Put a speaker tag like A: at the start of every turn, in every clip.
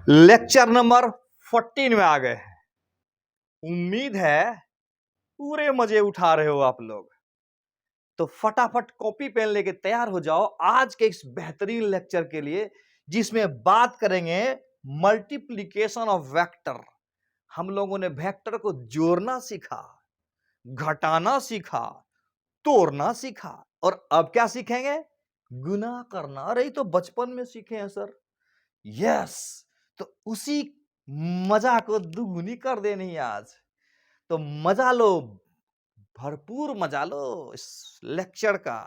A: Lecture number 14 में आ गए हैं। उम्मीद है पूरे मजे उठा रहे हो आप लोग। तो फटाफट कॉपी पेन लेके तैयार हो जाओ आज के इस बेहतरीन लेक्चर के लिए, जिसमें बात करेंगे मल्टीप्लिकेशन ऑफ वेक्टर। हम लोगों ने वेक्टर को जोड़ना सीखा, घटाना सीखा, तोड़ना सीखा, और अब क्या सीखेंगे? गुना करना। अरे ये तो बचपन में सीखे हैं सर। यस, तो उसी मजा को दुगुनी कर देनी आज। तो मजा लो, भरपूर मजा लो इस लेक्चर का।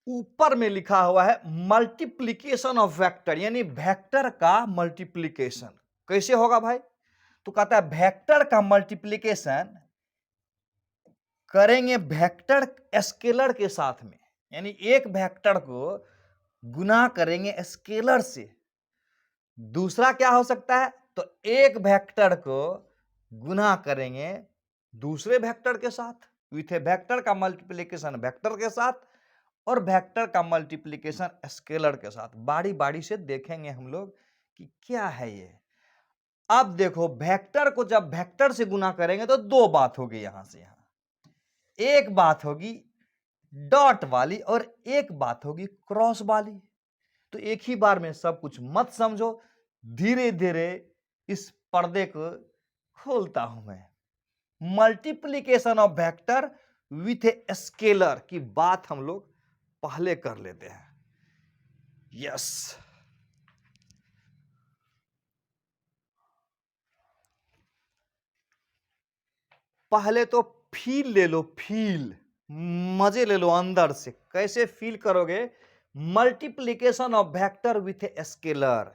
A: ऊपर में लिखा हुआ है मल्टीप्लिकेशन ऑफ वेक्टर, यानी वेक्टर का मल्टीप्लिकेशन कैसे होगा भाई? तो कहता है वेक्टर का मल्टीप्लिकेशन करेंगे वेक्टर स्केलर के साथ में, यानी एक वेक्टर को गुना करेंगे स्केलर से। दूसरा क्या हो सकता है? तो एक वेक्टर को गुना करेंगे दूसरे वेक्टर के साथ, विथ ए वेक्टर का मल्टीप्लिकेशन वेक्टर के साथ, और वेक्टर का मल्टीप्लिकेशन स्केलर के साथ। बारी बारी से देखेंगे हम लोग कि क्या है ये। अब देखो, वेक्टर को जब वेक्टर से गुना करेंगे तो दो बात होगी यहां से यहां। एक बात होगी डॉट वाली और एक बात होगी क्रॉस वाली। तो एक ही बार में सब कुछ मत समझो, धीरे धीरे इस पर्दे को खोलता हूं मैं। Multiplication of vector with a scalar की बात हम लोग पहले कर लेते हैं। यस, पहले तो फील ले लो, फील मजे ले लो अंदर से। कैसे फील करोगे? Multiplication of vector with a scalar,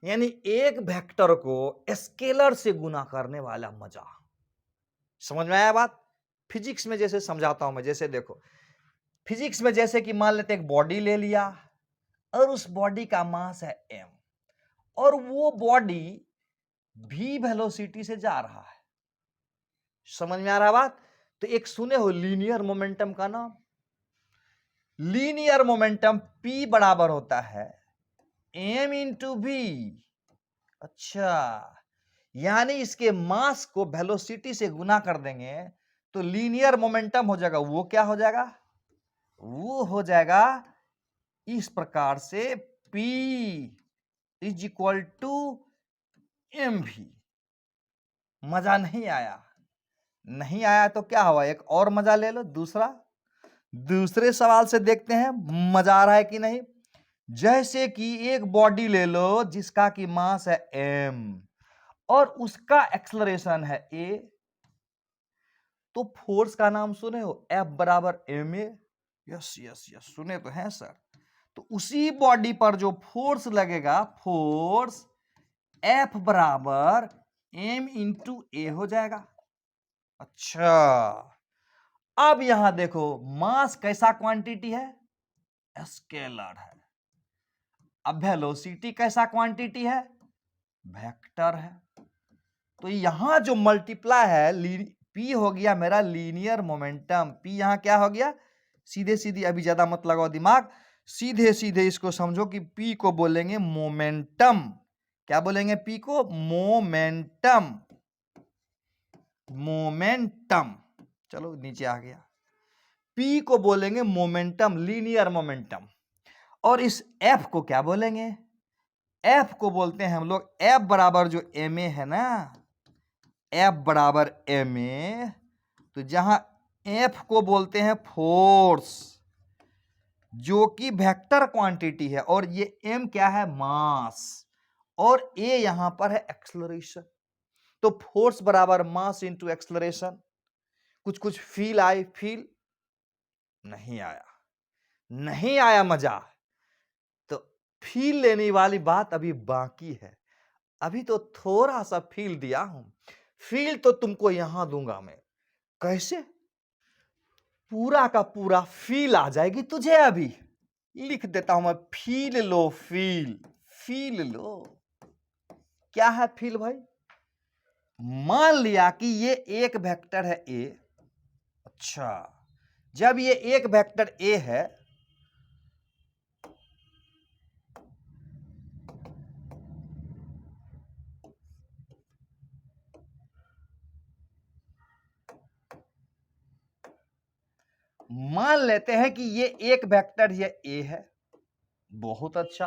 A: यानी एक वेक्टर को स्केलर से गुना करने वाला मजा। समझ में आया बात? फिजिक्स में जैसे समझाता हूं मैं, जैसे देखो, फिजिक्स में जैसे कि मान लेते हैं एक बॉडी ले लिया और उस बॉडी का मास है m, और वो बॉडी v वेलोसिटी से जा रहा है। समझ में आ रहा है बात? तो एक सुने हो लीनियर मोमेंटम का नाम? लीनियर मोमेंटम p बराबर होता है m इंटू v। अच्छा, यानी इसके मास को वेलोसिटी से गुना कर देंगे तो लीनियर मोमेंटम हो जाएगा। वो क्या हो जाएगा? वो हो जाएगा इस प्रकार से, P is equal to mv। मजा नहीं आया? नहीं आया तो क्या हुआ? एक और मजा ले लो, दूसरे सवाल से देखते हैं मजा आ रहा है कि नहीं। जैसे कि एक बॉडी ले लो जिसका कि मास है m और उसका एक्सलरेशन है a, तो फोर्स का नाम सुने हो? F बराबर ma। यस यस यस, सुने तो हैं सर। तो उसी बॉडी पर जो फोर्स लगेगा, फोर्स F बराबर m इंटू ए हो जाएगा। अच्छा, अब यहां देखो, मास कैसा क्वांटिटी है? स्केलर है। अब वेलोसिटी कैसा क्वांटिटी है? वेक्टर है। तो यहां जो मल्टीप्लाई है, पी हो गया मेरा लीनियर मोमेंटम। पी यहां क्या हो गया? सीधे सीधे, अभी ज्यादा मत लगाओ दिमाग, सीधे सीधे इसको समझो कि पी को बोलेंगे मोमेंटम। क्या बोलेंगे? पी को मोमेंटम। मोमेंटम, चलो नीचे आ गया। पी को बोलेंगे मोमेंटम, लीनियर मोमेंटम। और इस एफ को क्या बोलेंगे? एफ को बोलते हैं हम लोग, एफ बराबर जो एम ए है ना, एफ बराबर एम ए, तो जहां एफ को बोलते हैं फोर्स, जो कि वेक्टर क्वांटिटी है, और ये एम क्या है? मास, और ए यहां पर है एक्सलरेशन। तो फोर्स बराबर मास इंटू एक्सलरेशन। कुछ फील आई? फील नहीं आया? नहीं आया मजा? तो फील लेने वाली बात अभी बाकी है। अभी तो थोड़ा सा फील दिया हूं, फील तो तुमको यहां दूंगा मैं। कैसे? पूरा का पूरा फील आ जाएगी तुझे। अभी लिख देता हूं मैं, feel low, feel, feel low. क्या है फील भाई? मान लिया कि ये एक वेक्टर है ए। अच्छा, जब ये एक वेक्टर ए है मान लेते हैं कि ये एक वेक्टर ये ए है, बहुत अच्छा।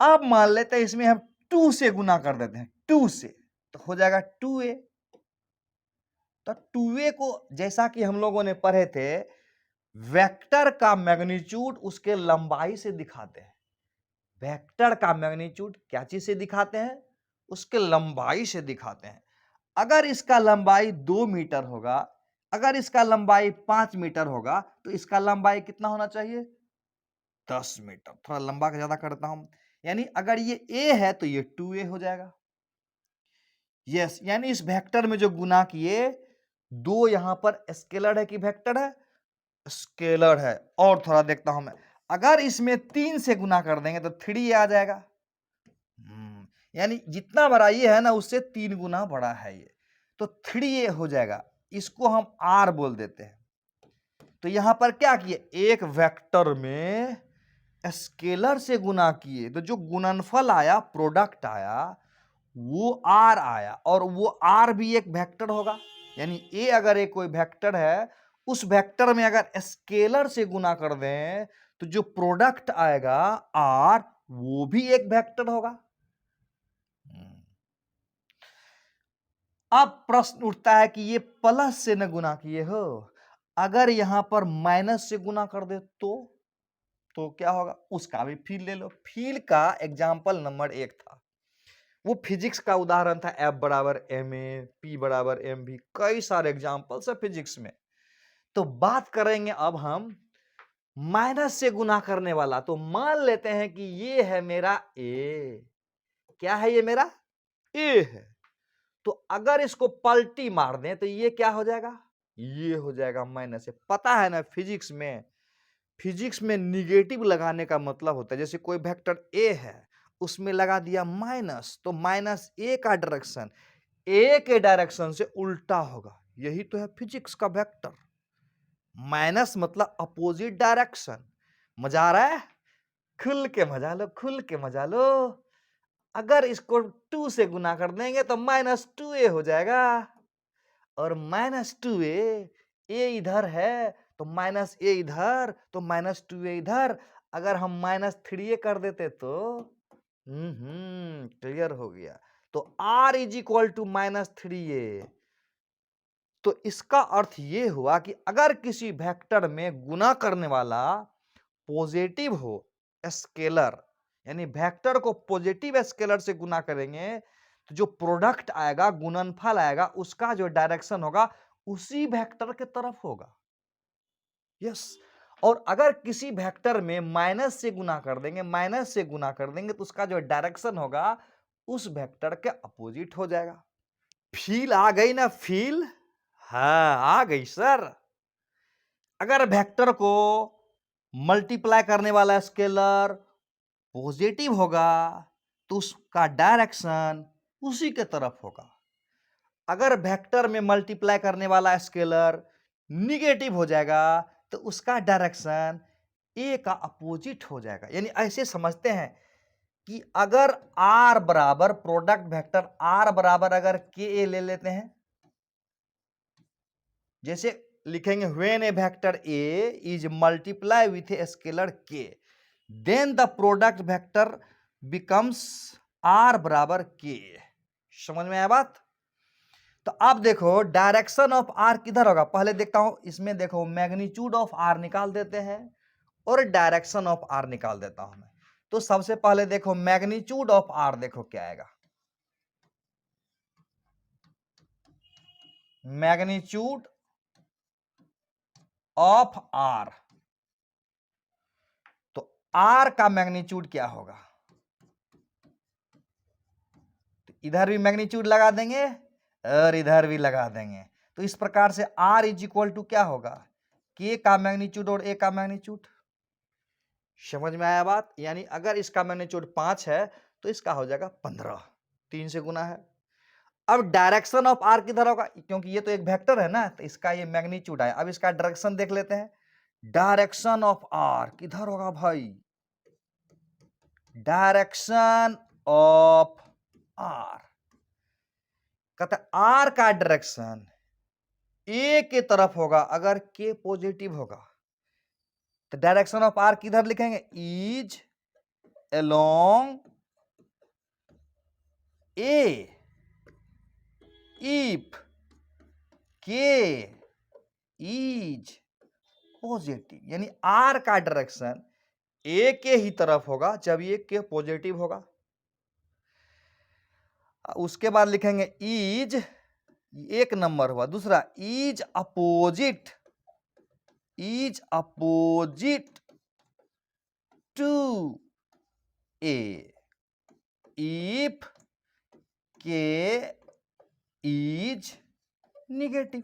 A: अब मान लेते हैं इसमें हम 2 से गुना कर देते हैं, 2 से, तो हो जाएगा 2a। तो 2a को जैसा कि हम लोगों ने पढ़े थे, वेक्टर का मैग्नीट्यूड उसके लंबाई से दिखाते हैं। वेक्टर का मैग्नीट्यूड क्या चीज से दिखाते हैं? उसके लंबाई से दिखाते हैं। अगर इसका लंबाई 2 मीटर होगा, अगर इसका लंबाई 5 मीटर होगा, तो इसका लंबाई कितना होना चाहिए? 10 मीटर। थोड़ा लंबा का ज्यादा करता हूं, यानी अगर ये a है तो ये 2a हो जाएगा। यस, यानी इस वेक्टर में जो गुना किए, 2 यहां पर स्केलर है कि वेक्टर है? स्केलर है। और थोड़ा देखता हूं मैं, अगर इसमें 3 से गुना कर देंगे तो 3 आ जाएगा। यानी जितना बड़ा ये है ना, उससे 3 गुना बड़ा है ये, तो 3a हो जाएगा। इसको हम r बोल देते हैं। तो यहां पर क्या किए, एक वेक्टर में स्केलर से गुना किए, तो जो गुणनफल आया, प्रोडक्ट आया, वो r आया, और वो r भी एक वेक्टर होगा। यानी a अगर एक कोई वेक्टर है, उस वेक्टर में अगर स्केलर से गुना कर दें, तो जो प्रोडक्ट आएगा r, वो भी एक वेक्टर होगा। अब प्रश्न उठता है कि ये प्लस से न गुना किए हो, अगर यहां पर माइनस से गुना कर दे तो क्या होगा? उसका भी फील ले लो। फील का एग्जाम्पल नंबर 1 था, वो फिजिक्स का उदाहरण था, F बराबर ma, P बराबर mv, कई सारे एग्जाम्पल्स है फिजिक्स में। तो बात करेंगे अब हम माइनस से गुना करने वाला। तो मान लेते हैं कि ये है मेरा a, क्या है ये मेरा? a है। तो अगर इसको पलटी मार दें तो ये क्या हो जाएगा? ये हो जाएगा माइनस से। पता है ना, फिजिक्स में निगेटिव लगाने का मतलब होता है, जैसे कोई वेक्टर ए है, उसमें लगा दिया माइनस, तो माइनस ए का डायरेक्शन ए के डायरेक्शन से उल्टा होगा। यही तो है फिजिक्स का वेक्टर। माइनस मतलब अपोजिट डायरेक्शन। मजा आ रहा है? खुल के मजा लो, खुल के मजा लो। अगर इसको 2 से गुना कर देंगे तो -2a हो जाएगा, और -2a, a इधर है तो -a इधर, तो -2a इधर। अगर हम -3a कर देते तो क्लियर हो गया। तो r is equal to -3a। तो इसका अर्थ ये हुआ कि अगर किसी वेक्टर में गुना करने वाला पॉजिटिव हो, स्केलर, यानी वेक्टर को पॉजिटिव स्केलर से गुना करेंगे, तो जो प्रोडक्ट आएगा, गुणनफल आएगा, उसका जो डायरेक्शन होगा उसी वेक्टर के तरफ होगा। यस। और अगर किसी वेक्टर में माइनस से गुना कर देंगे, तो उसका जो डायरेक्शन होगा उस वेक्टर के अपोजिट हो जाएगा। फील आ गई ना? फील, हाँ आ गई सर। अगर वेक्टर को मल्टीप्लाई करने वाला स्केलर पॉजिटिव होगा, तो उसका डायरेक्शन उसी के तरफ होगा। अगर वेक्टर में मल्टीप्लाई करने वाला स्केलर निगेटिव हो जाएगा, तो उसका डायरेक्शन ए का अपोजिट हो जाएगा। यानी ऐसे समझते हैं कि अगर r बराबर, प्रोडक्ट वेक्टर r बराबर अगर के ए ले लेते हैं, जैसे लिखेंगे when a vector A is multiply with a scalar K, then the product vector becomes r बराबर के। समझ में आया बात? तो अब देखो डायरेक्शन ऑफ r किधर होगा, पहले देखता हूं। इसमें देखो मैग्नीट्यूड ऑफ r निकाल देते हैं और डायरेक्शन ऑफ r निकाल देता हूं मैं। तो सबसे पहले देखो मैग्नीट्यूड ऑफ r, देखो क्या आएगा, मैग्नीट्यूड ऑफ r। तो r का मैग्नीट्यूड क्या होगा? तो इधर भी मैग्नीट्यूड लगा देंगे और इधर भी लगा देंगे। तो इस प्रकार से r इज इक्वल टू क्या होगा? k का मैग्नीट्यूड और a का मैग्नीट्यूड। समझ में आया बात? यानी अगर इसका मैग्नीट्यूड 5 है तो इसका हो जाएगा 15, 3 से गुना है। अब डायरेक्शन ऑफ r किधर होगा? क्योंकि ये तो एक वेक्टर है ना, तो इसका ये मैग्नीट्यूड है। अब इसका डायरेक्शन देख लेते हैं। डायरेक्शन ऑफ r किधर होगा भाई? डायरेक्शन ऑफ आर, कहता है आर का डायरेक्शन ए के तरफ होगा अगर के पॉजिटिव होगा, तो डायरेक्शन ऑफ आर किधर लिखेंगे, is along A if K is positive, यानी आर का डायरेक्शन ए के ही तरफ होगा जब ये के पॉजिटिव होगा। उसके बाद लिखेंगे इज, एक नंबर हुआ, दूसरा is opposite to A if K is negative,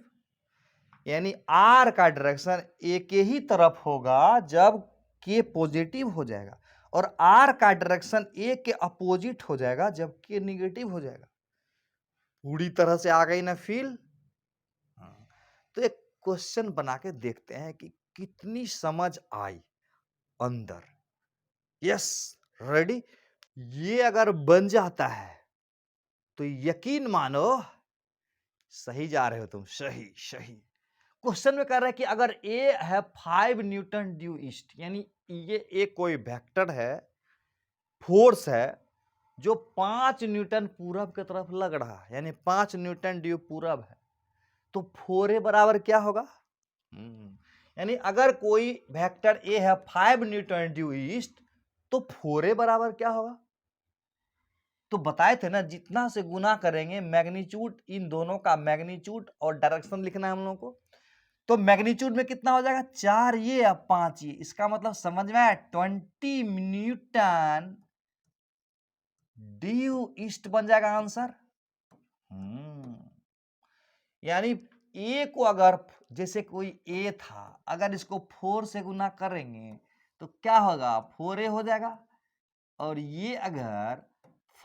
A: यानी आर का डायरेक्शन ए के ही तरफ होगा जब के पॉजिटिव हो जाएगा, और आर का डायरेक्शन ए के अपोजिट हो जाएगा जब के निगेटिव हो जाएगा। पूरी तरह से आ गई ना फील। तो एक क्वेश्चन बना के देखते हैं कि कितनी समझ आई अंदर। Yes, ready. ये अगर बन जाता है तो यकीन मानो सही जा रहे हो तुम, सही सही। क्वेश्चन में कह रहा है कि अगर ए है 5 न्यूटन ड्यू ईस्ट, यानी ये एक कोई वेक्टर है, फोर्स है जो 5 न्यूटन पूरब की तरफ लग रहा है, यानी 5 न्यूटन ड्यू पूरब है, तो 4a बराबर क्या होगा? यानी अगर कोई वेक्टर ए है 5 न्यूटन ड्यू ईस्ट, तो 4a बराबर क्या होगा? तो बताए थे ना, जितना से गुना करेंगे मैग्नीट्यूड, इन दोनों का मैग्नीट्यूड और डायरेक्शन लिखना है हम लोगों को। तो मैग्नीट्यूड में कितना हो जाएगा, 4 ये और 5 ये, इसका मतलब समझ में आया, 20 न्यूटन ड्यू ईस्ट बन जाएगा आंसर। यानी ए को अगर, जैसे कोई ए था, अगर इसको 4 से गुना करेंगे तो क्या होगा, 4a हो जाएगा। और ये अगर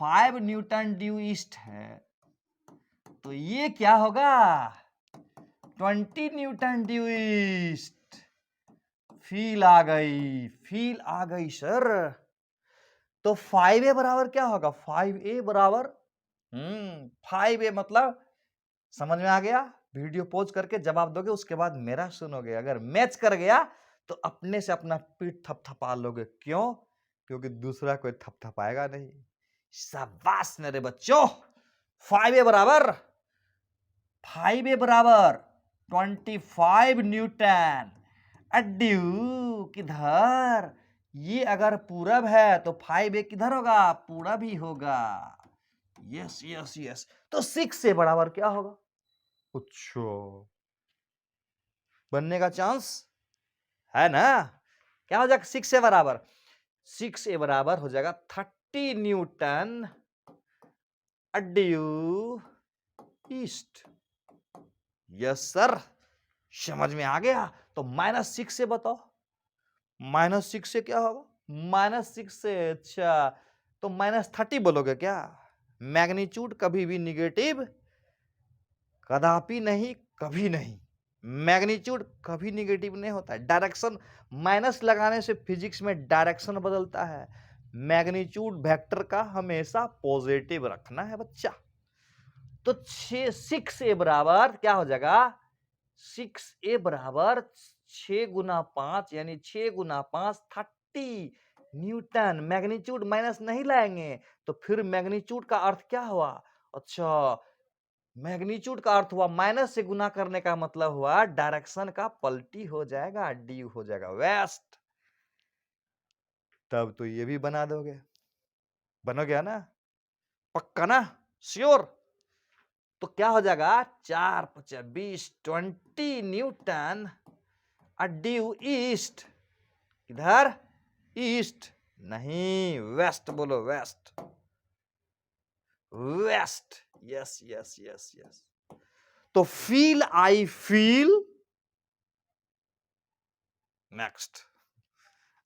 A: 5 न्यूटन ड्यू ईस्ट है तो ये क्या होगा, 20 न्यूटन ड्यू ईस्ट। फील आ गई सर। तो 5a बराबर क्या होगा, 5a बराबर 5a मतलब समझ में आ गया। वीडियो पॉज करके जवाब दोगे, उसके बाद मेरा सुनोगे। अगर मैच कर गया तो अपने से अपना पीठ थपथपा लोगे। क्यों? क्योंकि दूसरा कोई थपथपाएगा नहीं। शाबाश मेरे बच्चों। 5a बराबर 25 न्यूटन ड्यू किधर, ये अगर पूरब है तो 5a किधर होगा, पूरब ही होगा। Yes yes yes. तो 6a बराबर क्या होगा, अच्छा बनने का चांस है ना। क्या हो जाएगा 6a बराबर, 6a बराबर हो जाएगा 30 Newton due east. Yes sir, समझ में आ गया। तो -6 से बताओ, -6 से क्या होगा, -6 से, अच्छा तो -30 बोलोगे क्या। मैग्नीट्यूड कभी भी निगेटिव कदापि नहीं, कभी नहीं। मैग्नीट्यूड कभी निगेटिव नहीं होता है। डायरेक्शन माइनस लगाने से फिजिक्स में डायरेक्शन बदलता है। मैग्नीट्यूड वेक्टर का हमेशा पॉजिटिव रखना है बच्चा। तो 6a बराबर क्या हो जाएगा, 6a बराबर 6 गुना 5, यानी 6 गुना 5 30 न्यूटन। मैग्नीट्यूड माइनस नहीं लाएंगे तो फिर मैग्नीट्यूड का अर्थ क्या हुआ, अच्छा मैग्नीट्यूड का अर्थ हुआ माइनस से गुना करने का मतलब हुआ डायरेक्शन का पलटी हो जाएगा, ड्यू हो जाएगा वेस्ट। तब तो ये भी बना दोगे, बनोगे ना, पक्का ना, श्योर। तो क्या हो जाएगा, 4 5 20 20 न्यूटन ड्यू ईस्ट। इधर ईस्ट नहीं, वेस्ट बोलो, west west. Yes yes yes yes. तो फील आई फील। नेक्स्ट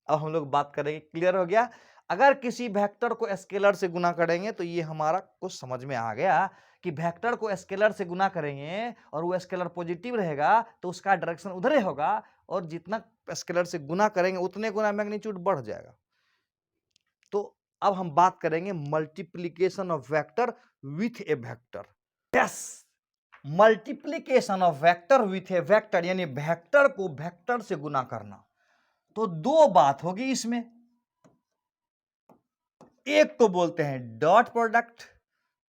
A: अब हम लोग बात करेंगे, क्लियर हो गया। अगर किसी वेक्टर को स्केलर से गुना करेंगे तो ये हमारा कुछ समझ में आ गया कि वेक्टर को स्केलर से गुना करेंगे और वो स्केलर पॉजिटिव रहेगा तो उसका डायरेक्शन उधर ही होगा, और जितना स्केलर से गुना करेंगे उतने गुना मैग्नीट्यूड बढ़ जाएगा। तो अब हम बात करेंगे multiplication of vector with A vector. Yes, multiplication of vector with A vector यानी वेक्टर को वेक्टर से गुना करना। तो दो बात होगी इसमें, एक को बोलते हैं डॉट प्रोडक्ट,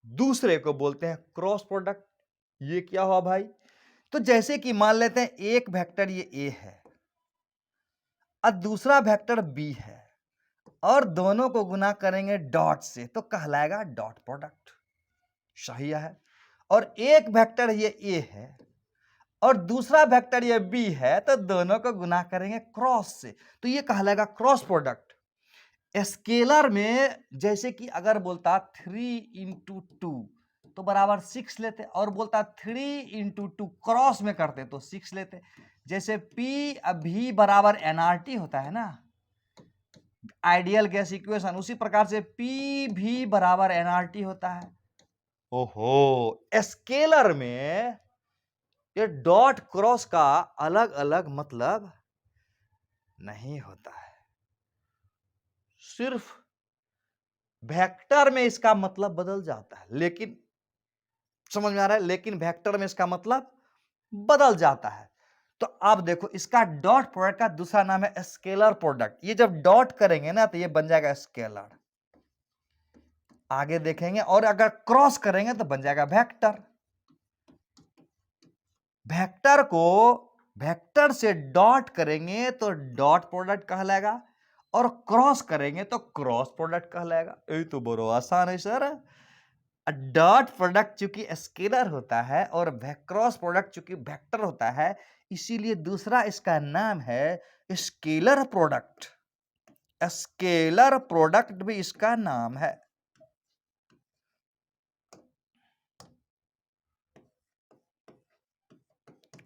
A: दूसरे को बोलते हैं क्रॉस प्रोडक्ट। ये क्या हुआ भाई? तो जैसे कि मान लेते हैं एक वेक्टर ये ए है और दूसरा वेक्टर बी है और दोनों को गुना करेंगे डॉट से तो कहलाएगा डॉट प्रोडक्ट। सही है। और एक वेक्टर ये ए है और दूसरा वेक्टर ये बी है तो दोनों को गुना करेंगे क्रॉस से तो ये कहलाएगा क्रॉस प्रोडक्ट। स्केलर में जैसे कि अगर बोलता 3 इंटू 2 तो बराबर 6 लेते, और बोलता 3 इंटू 2 क्रॉस में करते तो 6 लेते। जैसे P भी बराबर nRT होता है ना, आइडियल गैस इक्वेशन, उसी प्रकार से P भी बराबर nRT होता है। ओहो, स्केलर में ये डॉट क्रॉस का अलग अलग मतलब नहीं होता है, सिर्फ वेक्टर में इसका मतलब बदल जाता है। लेकिन समझ में आ रहा है, लेकिन वेक्टर में इसका मतलब बदल जाता है। तो आप देखो इसका डॉट प्रोडक्ट का दूसरा नाम है स्केलर प्रोडक्ट। ये जब डॉट करेंगे ना तो ये बन जाएगा स्केलर, आगे देखेंगे, और अगर क्रॉस करेंगे तो बन जाएगा वेक्टर। वेक्टर को वेक्टर से डॉट करेंगे तो डॉट प्रोडक्ट कहलाएगा और क्रॉस करेंगे तो क्रॉस प्रोडक्ट कहलाएगा। ये तो बड़ो आसान है सर। डॉट प्रोडक्ट चूंकि स्केलर होता है और क्रॉस प्रोडक्ट चूंकि वेक्टर होता है, इसीलिए दूसरा इसका नाम है स्केलर प्रोडक्ट। स्केलर प्रोडक्ट भी इसका नाम है।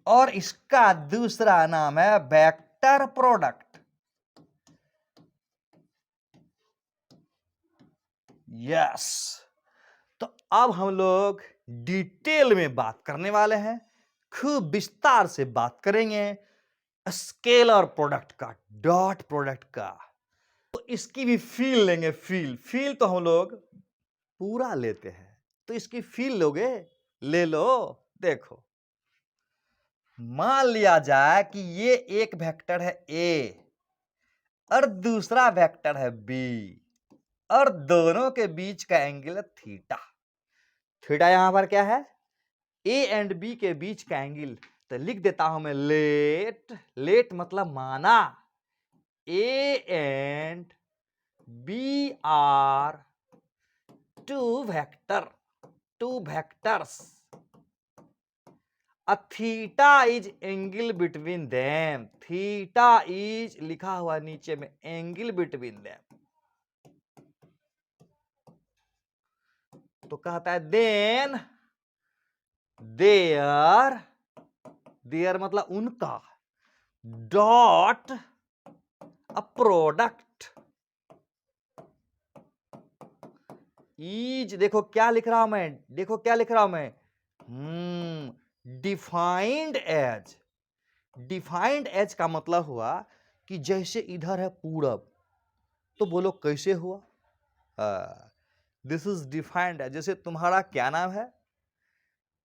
A: और इसका दूसरा नाम है वेक्टर प्रोडक्ट। यस, तो अब हम लोग डिटेल में बात करने वाले हैं, खूब विस्तार से बात करेंगे स्केलर प्रोडक्ट का, डॉट प्रोडक्ट का। तो इसकी भी फील लेंगे। फील तो हम लोग पूरा लेते हैं, तो इसकी फील लोगे? ले लो। देखो, मान लिया जाए कि ये एक वेक्टर है ए और दूसरा वेक्टर है बी और दोनों के बीच का एंगल है थीटा। थीटा यहां पर क्या है? ए एंड बी के बीच का एंगल। तो लिख देता हूं मैं लेट मतलब माना A and B are two vectors. A theta is angle between them. Theta is लिखा हुआ नीचे में angle between them। तो कहता है then their मतलब उनका dot a product is, देखो क्या लिख रहा हूं मैं, डिफाइंड एज का मतलब हुआ कि जैसे इधर है पूरब, तो बोलो कैसे हुआ? This is defined as. जैसे तुम्हारा क्या नाम है?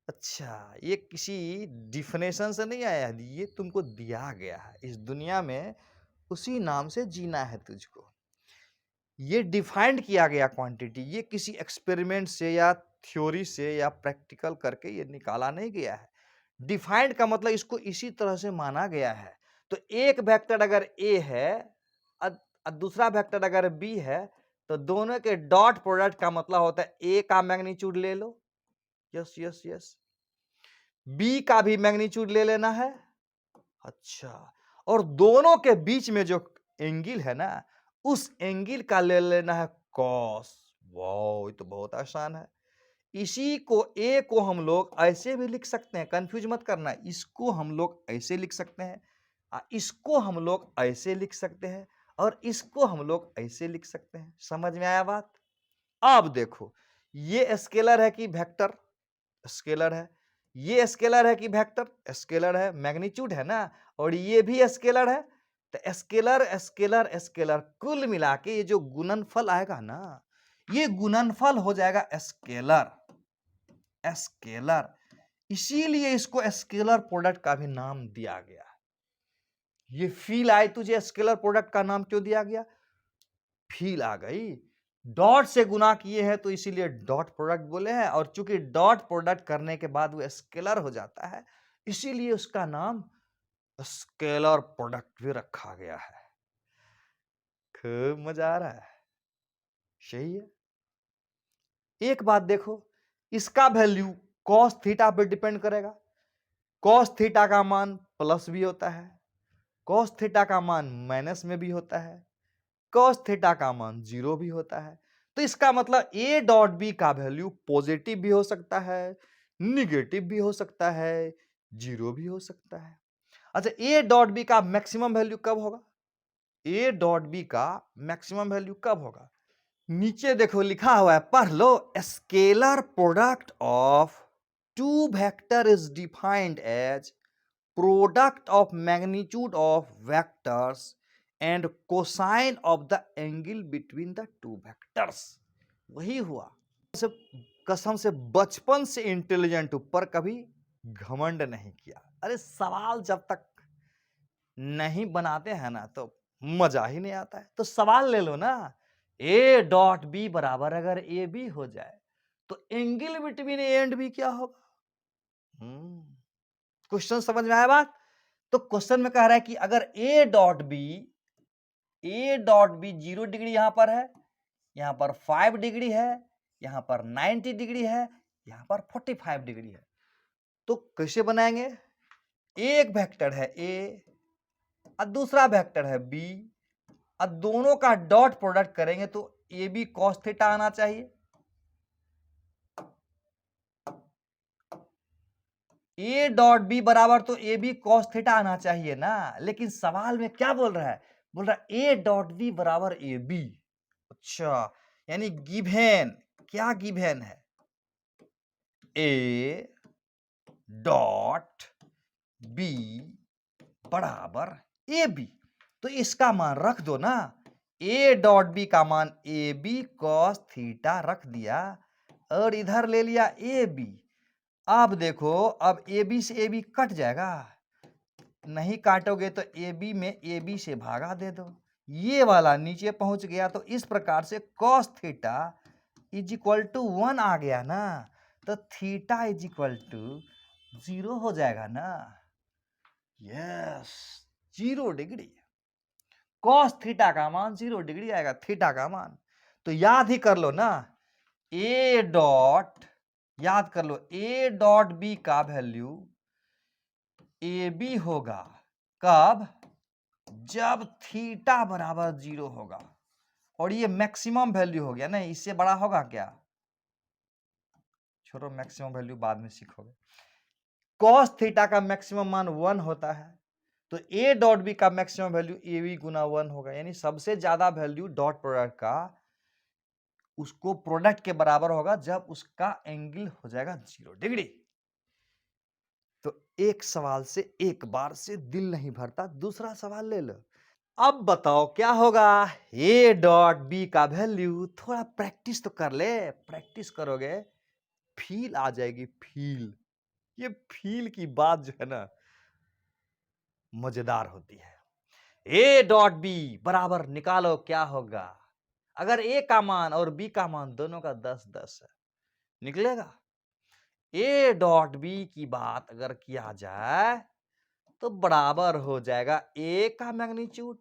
A: अच्छा, ये किसी डिफिनेशन से नहीं आया, ये तुमको दिया गया है। इस दुनिया में उसी नाम से जीना है तुझको। ये डिफाइंड किया गया क्वांटिटी, ये किसी एक्सपेरिमेंट से या थ्योरी से या प्रैक्टिकल करके ये निकाला नहीं गया है। डिफाइंड का मतलब इसको इसी तरह से माना गया है। तो एक वेक्टर अगर ए है और दूसरा वेक्टर अगर बी है तो दोनों के डॉट प्रोडक्ट का मतलब होता है ए का मैग्नीट्यूड ले लो, यस, बी का भी मैग्नीट्यूड ले लेना है। अच्छा, और दोनों के बीच में जो एंगल है ना, उस एंगल का ले लेना है कॉस। वाह, ये तो बहुत आसान है। इसी को ए को हम लोग ऐसे भी लिख सकते हैं, कंफ्यूज मत करना। इसको हम लोग ऐसे लिख सकते हैं, इसको हम लोग ऐसे लिख सकते हैं, और इसको हम लोग ऐसे लिख सकते हैं। समझ में आया बात? अब देखो, ये स्केलर है कि वेक्टर? स्केलर है। ये स्केलर है कि वेक्टर? स्केलर है। मैग्नीट्यूड है ना, और ये भी स्केलर है। तो स्केलर स्केलर स्केलर कुल मिला के ये जो गुणनफल आएगा ना, ये गुणनफल हो जाएगा स्केलर स्केलर। इसीलिए इसको स्केलर प्रोडक्ट का भी नाम दिया गया। ये फील आई तुझे, स्केलर प्रोडक्ट का नाम क्यों दिया गया? फील आ गई, डॉट से गुना किए हैं तो इसीलिए डॉट प्रोडक्ट बोले हैं, और चूंकि डॉट प्रोडक्ट करने के बाद वो स्केलर हो जाता है, इसीलिए उसका नाम स्केलर प्रोडक्ट भी रखा गया है। खूब मजा आ रहा है, सही है। एक बात देखो, इसका वैल्यू कॉस थीटा पे डिपेंड करेगा। कॉस थीटा का मान प्लस भी होता है, कॉस थीटा का मान माइनस में भी होता है, कॉस थीटा का मान 0 भी होता है। तो इसका मतलब ए डॉट बी का वैल्यू पॉजिटिव भी हो सकता है, निगेटिव भी हो सकता है, 0 भी हो सकता है। अच्छा, ए डॉट बी का मैक्सिमम वैल्यू कब होगा? ए डॉट बी का मैक्सिमम वैल्यू कब होगा? नीचे देखो लिखा हुआ है, पढ़ लो। Scalar product of two vector is defined as product of magnitude of vectors and cosine of the angle between the two vectors. वही हुआ। कसम से बचपन से इंटेलिजेंट ऊपर कभी घमंड नहीं किया। अरे सवाल जब तक नहीं बनाते हैं ना तो मजा ही नहीं आता है। तो सवाल ले लो ना, ए डॉट बी बराबर अगर ए बी हो जाए तो angle between A and B क्या होगा? क्वेश्चन समझ में आया बात? तो क्वेश्चन में कह रहा है कि अगर ए डॉट बी 0 डिग्री यहां पर है, यहां पर 5 डिग्री है, यहां पर 90 डिग्री है, यहां पर 45 डिग्री है, तो कैसे बनाएंगे? एक वेक्टर है ए और दूसरा वेक्टर है बी, और दोनों का डॉट प्रोडक्ट करेंगे तो ए बी कॉस थीटा आना चाहिए। ए डॉट बी बराबर तो ए बी कॉस थीटा आना चाहिए ना, लेकिन सवाल में क्या बोल रहा है? बोल रहा है ए डॉट बी बराबर ए बी। अच्छा, यानी गिवेन, क्या गिवेन है? ए डॉट बी बराबर ए बी, तो इसका मान रख दो ना। ए डॉट बी का मान ए बी कॉस थीटा रख दिया, और इधर ले लिया ए बी। अब देखो, अब ए बी से ए बी कट जाएगा, नहीं काटोगे तो ए बी में ए बी से भागा दे दो, ये वाला नीचे पहुंच गया। तो इस प्रकार से cos theta is equal to 1 आ गया ना, तो थीटा इज इक्वल टू 0 हो जाएगा ना। Yes, 0 degree. कॉस थीटा का मान 0 डिग्री आएगा, थीटा का मान। तो याद ही कर लो ना, ए डॉट, याद कर लो, ए डॉट बी का वैल्यू ए बी होगा कब? जब थीटा बराबर 0 होगा। और ये मैक्सिमम वैल्यू हो गया ना, इससे बड़ा होगा क्या? छोड़ो, मैक्सिमम वैल्यू बाद में सीखोगे। कॉस थीटा का मैक्सिमम मान 1 होता है, तो ए डॉट बी का मैक्सिमम वैल्यू ए बी गुना 1 होगा, यानी सबसे ज्यादा वैल्यू डॉट प्रोडक्ट का उसको प्रोडक्ट के बराबर होगा जब उसका एंगल हो जाएगा 0 डिग्री। तो एक सवाल से एक बार से दिल नहीं भरता, दूसरा सवाल ले लो। अब बताओ क्या होगा? ए डॉट बी का वैल्यू, थोड़ा प्रैक्टिस तो कर ले, प्रैक्टिस करोगे फील आ जाएगी, फील। ये फील की बात जो है ना मजेदार होती है। ए डॉट बी बराबर निकालो क्या होगा? अगर ए का मान और बी का मान दोनों का 10-10 है, निकलेगा। ए डॉट बी की बात अगर किया जाए तो बराबर हो जाएगा ए का मैग्नीट्यूड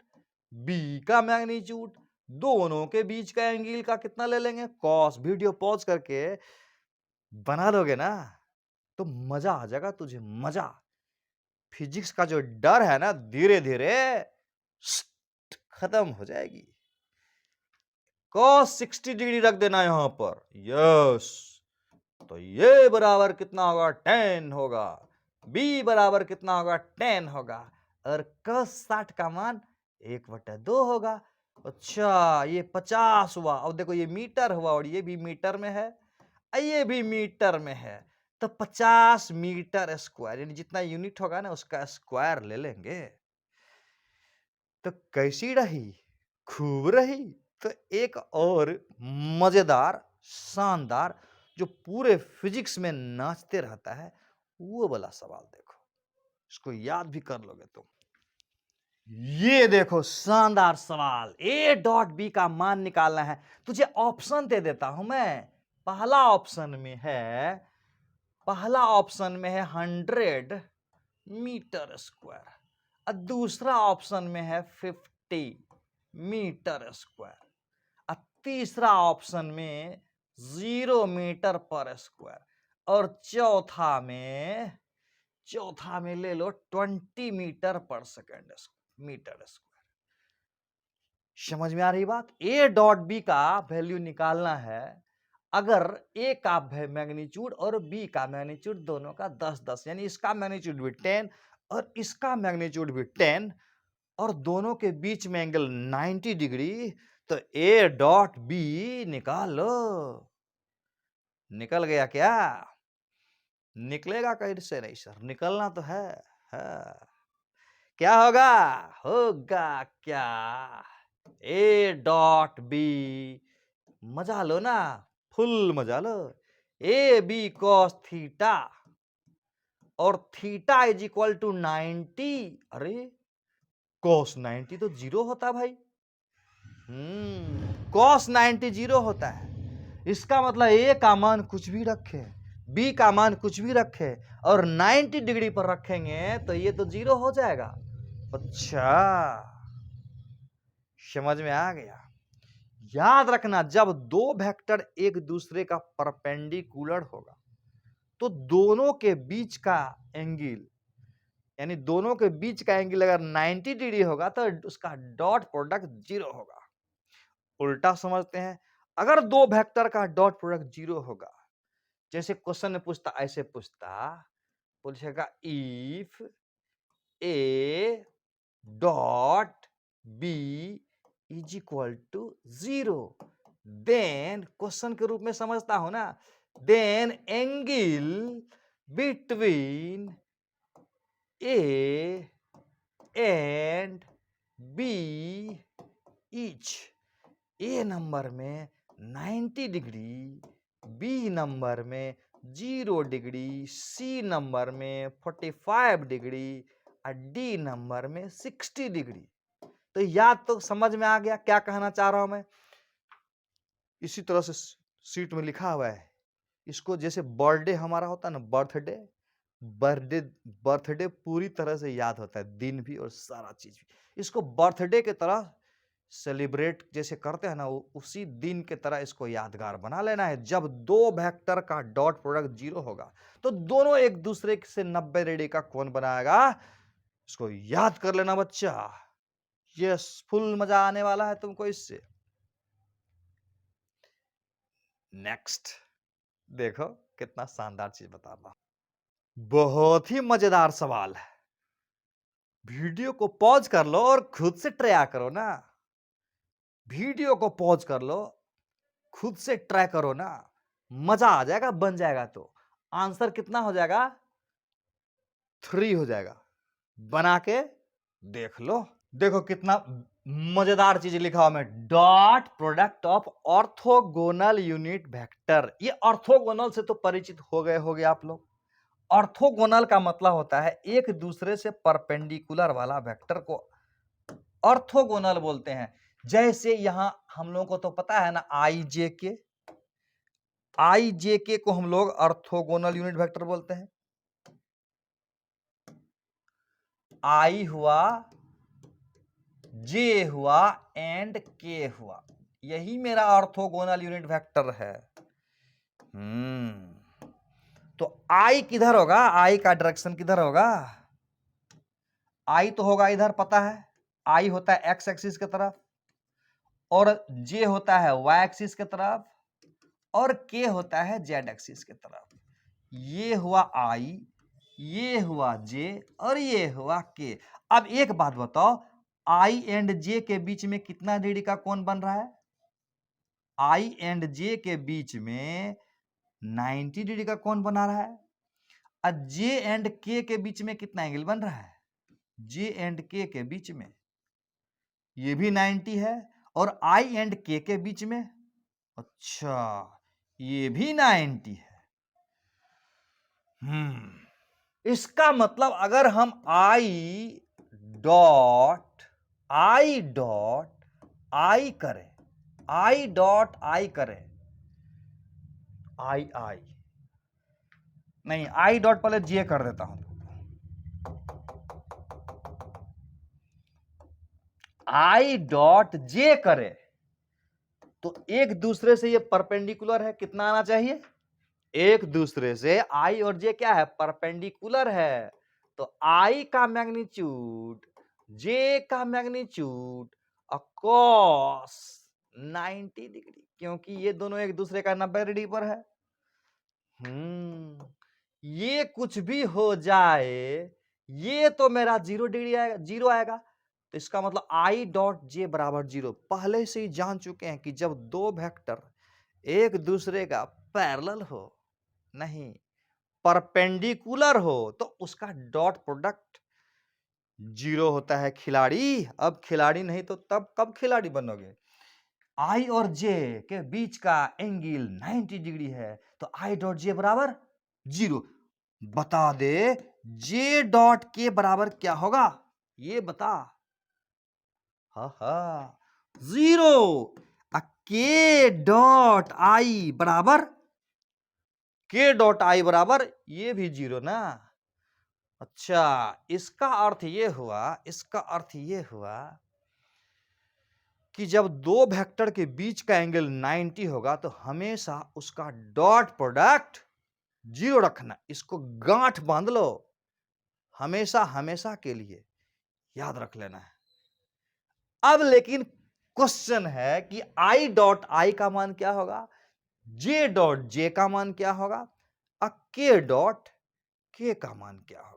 A: बी का मैग्नीट्यूड, दोनों के बीच का एंगल का कितना ले लेंगे? कॉस। वीडियो पॉज करके बना लोगे ना तो मजा आ जाएगा तुझे, मजा। फिजिक्स का जो डर है ना, धीरे धीरे खत्म हो जाएगी। cos 60 डिग्री रख देना यहां पर, यस। तो ये बराबर कितना होगा? 10 होगा। b बराबर कितना होगा? 10 होगा। और cos 60 का मान 1/2 होगा। अच्छा, ये 50 हुआ। अब देखो, ये मीटर हुआ और ये भी मीटर में है, ये भी मीटर में है। तो 50 मीटर स्क्वायर, यानी जितना यूनिट होगा ना उसका स्क्वायर ले लेंगे। तो कैसी रही? खूब रही। तो एक और मजेदार, शानदार, जो पूरे फिजिक्स में नाचते रहता है, वो वाला सवाल देखो। इसको याद भी कर लोगे तुम। ये देखो शानदार सवाल, ए डॉट बी का मान निकालना है। तुझे ऑप्शन दे देता हूं मैं। पहला ऑप्शन में है 100 मीटर स्क्वायर और दूसरा ऑप्शन में है 50 मीटर स्क्वायर और तीसरा ऑप्शन में 0 मीटर पर स्क्वायर और चौथा में ले लो 20 मीटर पर सेकेंड मीटर स्क्वायर। समझ में आ रही बात? ए डॉट बी का वैल्यू निकालना है। अगर ए का मैग्नीट्यूड और बी का मैग्नीट्यूड दोनों का 10-10, यानी इसका मैग्नीट्यूड भी 10 और इसका मैग्नीट्यूड भी 10 और दोनों के बीच में एंगल 90 डिग्री, तो ए डॉट बी निकाल लो। निकल गया क्या? निकलेगा कैसे नहीं सर, निकलना तो है। क्या होगा? होगा क्या? ए डॉट बी, मजा लो ना, फुल मजा लो। ए बी कॉस थीटा और थीटा इज इक्वल टू 90। अरे कॉस 90 तो 0 होता भाई। कॉस 90 0 होता है। इसका मतलब ए का मान कुछ भी रखे, बी का मान कुछ भी रखे और 90 डिग्री पर रखेंगे तो ये तो 0 हो जाएगा। अच्छा, समझ में आ गया। याद रखना, जब दो वेक्टर एक दूसरे का परपेंडिकुलर होगा तो दोनों के बीच का एंगल, यानी दोनों के बीच का एंगल अगर 90 डिग्री होगा तो उसका डॉट प्रोडक्ट 0 होगा। उल्टा समझते हैं, अगर दो वेक्टर का डॉट प्रोडक्ट 0 होगा, जैसे क्वेश्चन में पूछता, ऐसे पूछेगा if A dot B is equal to 0, then question के रूप में समझता हूं ना, then angle between A and B is, a number में 90 डिग्री, बी नंबर में 0 डिग्री, सी नंबर में 45 डिग्री और डी नंबर में 60 डिग्री। तो याद तो समझ में आ गया क्या कहना चाह रहा हूं मैं। इसी तरह से सीट में लिखा हुआ है, इसको जैसे बर्थडे हमारा होता है ना, बर्थडे बर्थडे बर्थडे पूरी तरह से याद होता है, दिन भी और सारा चीज भी। इसको बर्थडे के तरह सेलिब्रेट जैसे करते हैं ना, उसी दिन के तरह इसको यादगार बना लेना है। जब दो वेक्टर का डॉट प्रोडक्ट 0 होगा तो दोनों एक दूसरे से 90 डिग्री का कोण बनाएगा। इसको याद कर लेना बच्चा। यस, फुल मजा आने वाला है तुमको इससे। नेक्स्ट देखो कितना शानदार चीज बता रहा हूं, बहुत ही मजेदार सवाल है। वीडियो को पॉज कर लो और खुद से ट्राई करो ना। वीडियो को पॉज कर लो, खुद से ट्राई करो ना, मजा आ जाएगा। बन जाएगा तो आंसर कितना हो जाएगा? 3 हो जाएगा। बना के देख लो। देखो कितना मजेदार चीज लिखा हुआ मैं, dot product of orthogonal unit vector. ये ऑर्थोगोनल से तो परिचित हो गए आप लोग। ऑर्थोगोनल का मतलब होता है एक दूसरे से परपेंडिकुलर वाला वेक्टर को ऑर्थोगोनल बोलते हैं। जैसे यहां हम लोगों को तो पता है ना, आई जे के को हम लोग ऑर्थोगोनल यूनिट वेक्टर बोलते हैं। आई हुआ, जे हुआ एंड के हुआ, यही मेरा ऑर्थोगोनल यूनिट वेक्टर है। तो आई किधर होगा? आई का डायरेक्शन किधर होगा? आई तो होगा इधर, पता है। आई होता है एक्स एक्सिस की तरफ और जे होता है वाई एक्सिस की तरफ और के होता है जेड एक्सिस की तरफ। ये हुआ आई, ये हुआ जे और ये हुआ के। अब एक बात बताओ, आई एंड जे के बीच में कितना डिग्री का कोण बन रहा है? आई एंड जे के बीच में 90 डिग्री का कोण बना रहा है। और जे एंड के बीच में कितना एंगल बन रहा है? जे एंड के बीच में ये भी 90 है और आई एंड के बीच में, अच्छा ये भी 90 है। इसका मतलब अगर हम डॉट आई करें, आई करें, आई नहीं, आई डॉट पहले जे कर देता हूं, आई डॉट जे करे तो एक दूसरे से ये परपेंडिकुलर है, कितना आना चाहिए, एक दूसरे से आई और जे क्या है, परपेंडिकुलर है। तो आई का मैग्नीट्यूड जे का मैग्नीट्यूड कॉस 90 डिग्री, क्योंकि ये दोनों एक दूसरे का 90 डिग्री पर है। ये कुछ भी हो जाए, ये तो मेरा 0 डिग्री आएगा, 0 आएगा। तो इसका मतलब आई डॉट जे बराबर 0। पहले से ही जान चुके हैं कि जब दो वेक्टर एक दूसरे का पैरेलल हो, नहीं परपेंडिकुलर हो, तो उसका डॉट प्रोडक्ट 0 होता है खिलाड़ी। अब खिलाड़ी नहीं तो तब कब खिलाड़ी बनोगे। आई और जे के बीच का एंगल 90 डिग्री है, तो आई डॉट जे बराबर 0। बता दे जे डॉट के बराबर क्या होगा, ये बता। हा 0। के डॉट आई बराबर, के डॉट आई बराबर ये भी 0 ना। अच्छा, इसका अर्थ ये हुआ, इसका अर्थ ये हुआ कि जब दो वेक्टर के बीच का एंगल 90 होगा तो हमेशा उसका डॉट प्रोडक्ट 0 रखना। इसको गांठ बांध लो, हमेशा हमेशा के लिए याद रख लेना है। अब लेकिन क्वेश्चन है कि आई डॉट आई का मान क्या होगा, जे डॉट जे का मान क्या होगा, के डॉट के का मान क्या होगा।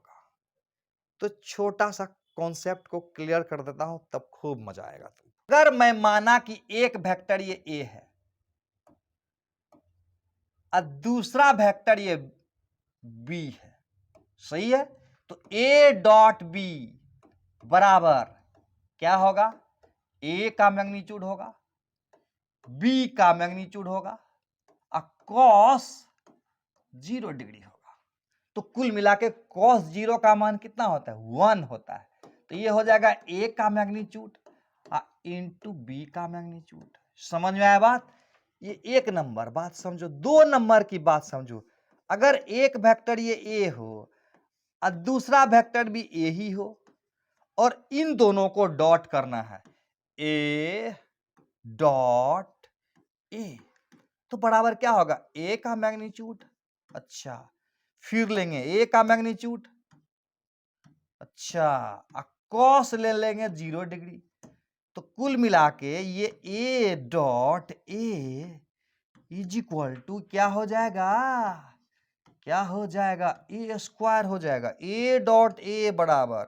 A: तो छोटा सा कॉन्सेप्ट को क्लियर कर देता हूं, तब खूब मजा आएगा। अगर मैं माना कि एक वेक्टर ये ए है और दूसरा वेक्टर ये बी है, सही है, तो ए डॉट बी बराबर क्या होगा, ए का मैग्नीट्यूड होगा, बी का मैग्नीट्यूड होगा और कॉस 0 डिग्री होगा। तो कुल मिला के कॉस 0 का मान कितना होता है, 1 होता है। तो ये हो जाएगा ए का मैग्नीट्यूड इंटू बी का मैग्नीट्यूड। समझ में आया बात। ये एक नंबर बात समझो। दो नंबर की बात समझो, अगर एक वेक्टर ये ए हो और दूसरा वेक्टर भी ए ही हो और इन दोनों को डॉट करना है, ए डॉट ए, तो बराबर क्या होगा, ए का मैग्नीट्यूड, अच्छा फिर लेंगे ए का मैग्नीट्यूड, अच्छा कॉस ले लेंगे 0 डिग्री। तो कुल मिला के ये A dot A is equal to क्या हो जाएगा, क्या हो जाएगा, ए स्क्वायर हो जाएगा। ए डॉट ए बराबर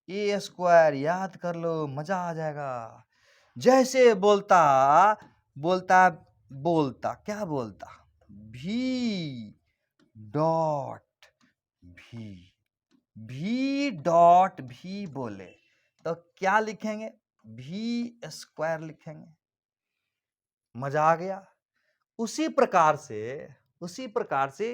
A: ए स्क्वायर, याद कर लो, मजा आ जाएगा। जैसे बोलता बोलता बोलता क्या बोलता, भी डॉट भी डॉट भी बोले तो क्या लिखेंगे, भी स्क्वायर लिखेंगे। मजा आ गया। उसी प्रकार से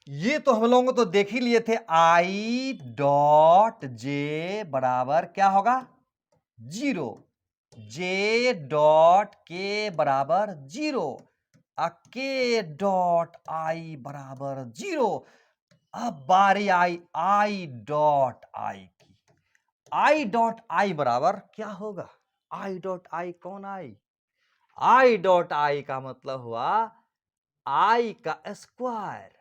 A: ये तो हम लोगों को तो देख ही लिए थे, आई डॉट जे बराबर क्या होगा 0, जे डॉट के बराबर 0, के डॉट आई बराबर 0। अब बारी आई आई डॉट आई की। आई डॉट आई बराबर क्या होगा, आई डॉट आई कौन आई डॉट आई का मतलब हुआ आई का स्क्वायर।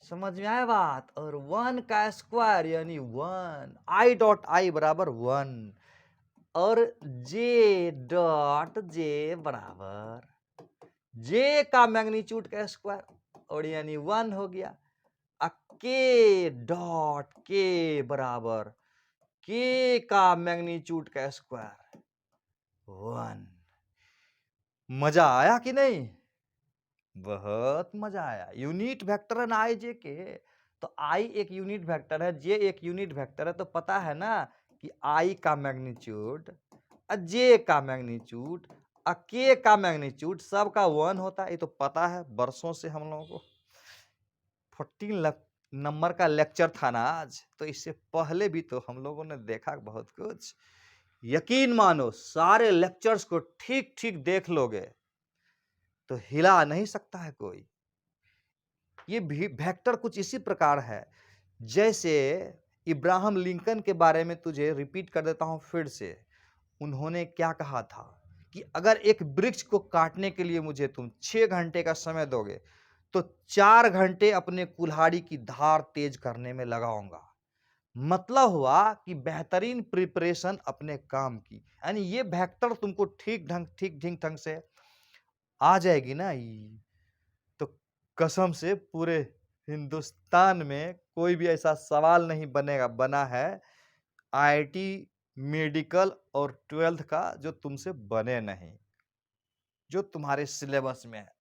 A: समझ में आया बात। और 1 का स्क्वायर यानी 1, आई डॉट आई बराबर 1 और जे डॉट जे बराबर जे का मैग्नीट्यूड का स्क्वायर और यानी 1 हो गया। के डॉट के बराबर के का मैग्नीट्यूड का स्क्वायर 1। मजा आया कि नहीं, बहुत मजा आया। यूनिट वेक्टर है ना आई जे के, तो आई एक यूनिट वेक्टर है, जे एक यूनिट वेक्टर है, तो पता है ना कि आई का मैग्नीट्यूड, जे का मैग्नीट्यूड, के का मैग्नीट्यूड सबका 1 होता है। ये तो पता है, बरसों से हम लोगों को 14 नंबर का लेक्चर था ना आज, तो इससे पहले भी तो हम लोगों ने देखा बहुत कुछ। यकीन मानो, सारे लेक्चर्स को ठीक ठीक देख लोगे तो हिला नहीं सकता है कोई। ये वेक्टर कुछ इसी प्रकार है, जैसे इब्राहम लिंकन के बारे में तुझे रिपीट कर देता हूं फिर से। उन्होंने क्या कहा था कि अगर एक वृक्ष को काटने के लिए मुझे तुम 6 घंटे का समय दोगे तो 4 घंटे अपने कुल्हाड़ी की धार तेज करने में लगाऊंगा। मतलब हुआ कि बेहतरीन प्रिपरेशन अपने काम की, यानी ये वेक्टर तुमको ठीक ढंग से आ जाएगी ना, तो कसम से पूरे हिंदुस्तान में कोई भी ऐसा सवाल नहीं बना है आईआईटी मेडिकल और 12th का जो तुमसे बने नहीं, जो तुम्हारे सिलेबस में है।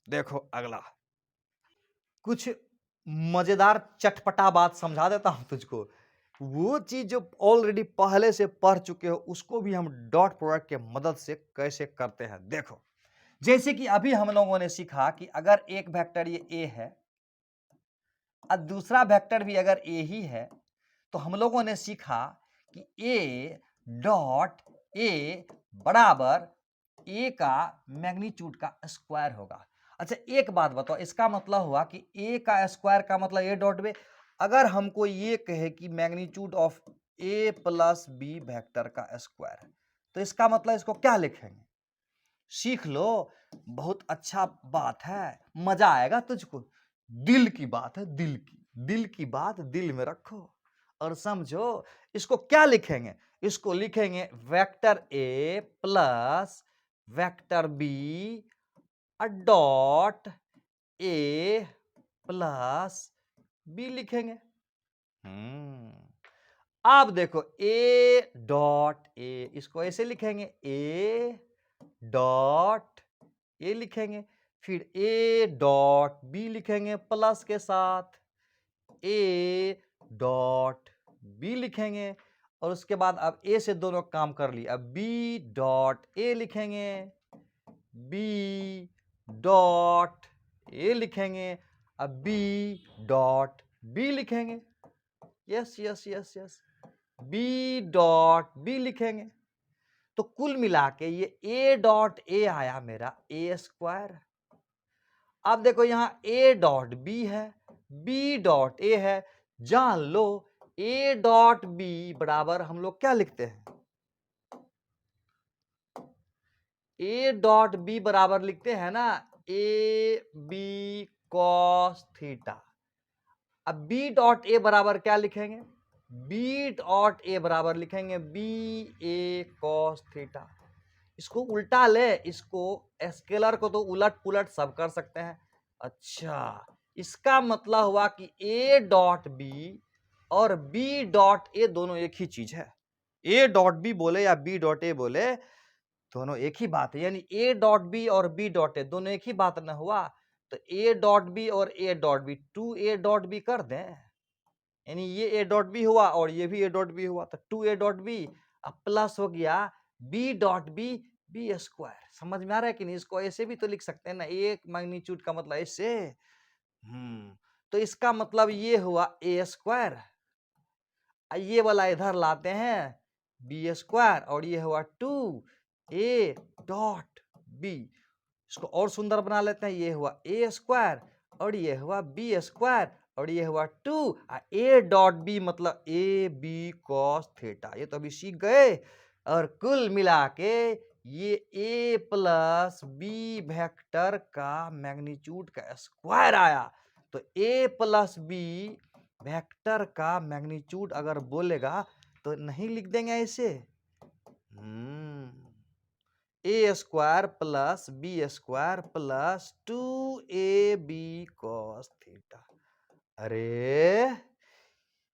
A: देखो अगला, कुछ मजेदार चटपटा बात समझा देता हूं तुझको। वो चीज जो ऑलरेडी पहले से पढ़ चुके हो उसको भी हम डॉट प्रोडक्ट के मदद से कैसे करते हैं। देखो, जैसे कि अभी हम लोगों ने सीखा कि अगर एक वेक्टर ये ए है और दूसरा वेक्टर भी अगर ए ही है, तो हम लोगों ने सीखा कि ए डॉट ए बराबर ए का मैग्नीट्यूड का स्क्वायर होगा। अच्छा एक बात बताओ, इसका मतलब हुआ कि ए का स्क्वायर का मतलब ए डॉट बी। अगर हमको ये कहे कि magnitude of A plus B vector का स्क्वायर, तो इसका मतलब इसको क्या लिखेंगे? सीख लो, बहुत अच्छा बात है, मजा आएगा तुझको। दिल की बात है, दिल की बात दिल में रखो और समझो। इसको क्या लिखेंगे? इसको लिखेंगे vector A plus vector B dot A plus B लिखेंगे। अब देखो ए डॉट ए, इसको ऐसे लिखेंगे ए डॉट ए लिखेंगे, फिर ए डॉट बी लिखेंगे प्लस के साथ, ए डॉट बी लिखेंगे, और उसके बाद अब ए से दोनों काम कर लिए, अब बी डॉट ए लिखेंगे, बी डॉट ए लिखेंगे, अब बी डॉट बी लिखेंगे। Yes yes yes yes, B dot B लिखेंगे। तो कुल मिला के ये ए डॉट ए आया मेरा ए स्क्वायर। अब देखो यहां ए डॉट बी है, बी डॉट ए है, जान लो ए डॉट बी बराबर हम लोग क्या लिखते हैं? ए डॉट बी बराबर लिखते हैं ना ए बी कॉस थीटा। अब बी डॉट ए बराबर क्या लिखेंगे? बी डॉट ए बराबर लिखेंगे बी ए कॉस थीटा। इसको उल्टा ले, इसको स्केलर को तो उलट पुलट सब कर सकते हैं। अच्छा, इसका मतलब हुआ कि ए डॉट बी और बी डॉट ए दोनों एक ही चीज है। ए डॉट बी बोले या बी डॉट ए बोले, दोनों एक ही बात है। यानी ए डॉट बी और बी डॉट ए दोनों एक ही बात न हुआ, तो ए डॉट बी और A dot B 2a dot B कर दें। यानी ये ए डॉट बी हुआ और ये भी ए डॉट बी हुआ, तो 2a डॉट बी अब प्लस हो गया B dot B B square. समझ में आ रहा है कि नहीं? इसको ऐसे भी तो लिख सकते हैं ना, एक मैग्नीट्यूड का मतलब ऐसे। तो इसका मतलब ये हुआ ए स्क्वायर, ये वाला इधर लाते हैं बी स्क्वायर, और ये हुआ 2a डॉट बी। इसको और सुंदर बना लेते हैं, ये हुआ ए स्क्वायर और ये हुआ बी स्क्वायर और ये हुआ 2 ए डॉट बी मतलब ए बी कॉस थीटा। ये तो अभी सीख गए। और कुल मिला के ये ए प्लस बी वेक्टर का मैग्नीट्यूड का स्क्वायर आया। तो ए प्लस बी वेक्टर का मैग्नीट्यूड अगर बोलेगा तो नहीं लिख देंगे ऐसे, A square plus B square plus 2ab cos theta. अरे